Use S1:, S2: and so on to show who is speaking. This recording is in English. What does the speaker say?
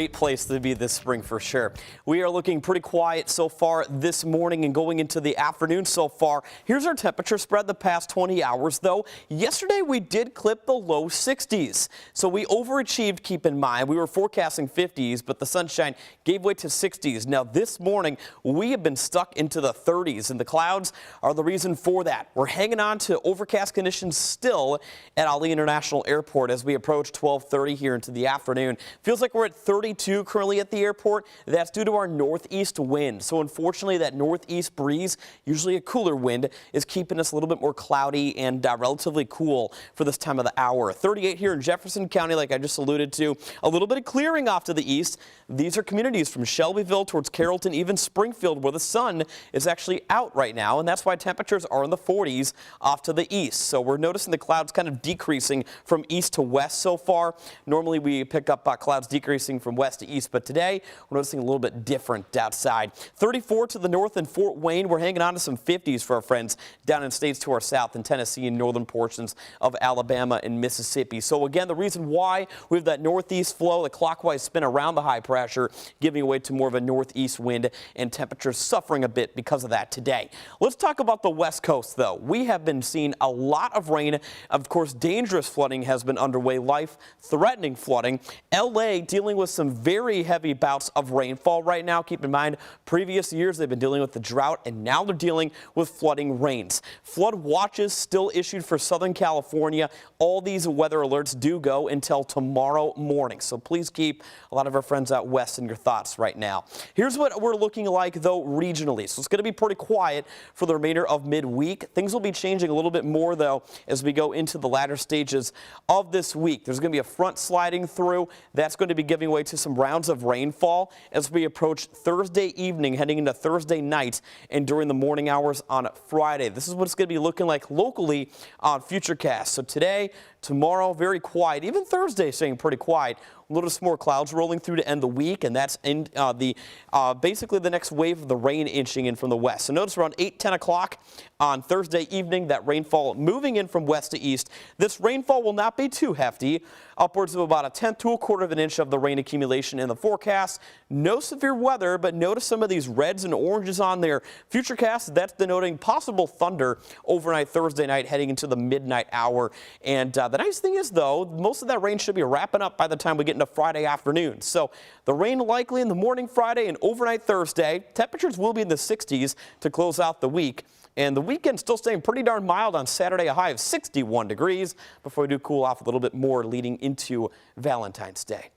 S1: Great place to be this spring for sure. We are looking pretty quiet so far this morning and going into the afternoon so far. Here's our temperature spread the past 20 hours though. Yesterday we did clip the low 60s. So we overachieved, keep in mind. We were forecasting 50s, but the sunshine gave way to 60s. Now this morning we have been stuck into the 30s and the clouds are the reason for that. We're hanging on to overcast conditions still at Ali International Airport as we approach 12:30 here into the afternoon. Feels like we're at 32 currently at the airport. That's due to our northeast wind. So unfortunately that northeast breeze, usually a cooler wind, is keeping us a little bit more cloudy and relatively cool for this time of the hour. 38 here in Jefferson County, like I just alluded to. A little bit of clearing off to the east. These are communities from Shelbyville towards Carrollton, even Springfield, where the sun is actually out right now, and that's why temperatures are in the 40s off to the east. So we're noticing the clouds kind of decreasing from east to west so far. Normally we pick up clouds decreasing from west to east, but today we're noticing a little bit different outside. 34 to the north in Fort Wayne. We're hanging on to some 50s for our friends down in states to our south in Tennessee and northern portions of Alabama and Mississippi. So again, the reason why we have that northeast flow, the clockwise spin around the high pressure, giving way to more of a northeast wind, and temperatures suffering a bit because of that today. Let's talk about the west coast though. We have been seeing a lot of rain. Of course, dangerous flooding has been underway, life-threatening flooding. LA dealing with some very heavy bouts of rainfall right now. Keep in mind, previous years they've been dealing with the drought, and now they're dealing with flooding rains. Flood watches still issued for Southern California. All these weather alerts do go until tomorrow morning, so please keep a lot of our friends out west in your thoughts right now. Here's what we're looking like though regionally. So it's going to be pretty quiet for the remainder of midweek. Things will be changing a little bit more though as we go into the latter stages of this week. There's going to be a front sliding through. That's going to be giving way to some rounds of rainfall as we approach Thursday evening, heading into Thursday night and during the morning hours on Friday. This is what it's going to be looking like locally on Futurecast. So today, tomorrow, very quiet. Even Thursday staying pretty quiet. Notice more clouds rolling through to end the week, and that's in basically the next wave of the rain inching in from the west. So notice around 8-10 o'clock on Thursday evening, that rainfall moving in from west to east. This rainfall will not be too hefty, upwards of about 1/10 to 1/4 of an inch of the rain accumulation in the forecast. No severe weather, but notice some of these reds and oranges on there. Futurecast, that's denoting possible thunder overnight Thursday night heading into the midnight hour. And the nice thing is, though, most of that rain should be wrapping up by the time we get into Friday afternoon. So the rain likely in the morning Friday and overnight Thursday. Temperatures will be in the 60s to close out the week. And the weekend still staying pretty darn mild on Saturday, a high of 61 degrees before we do cool off a little bit more leading into Valentine's Day.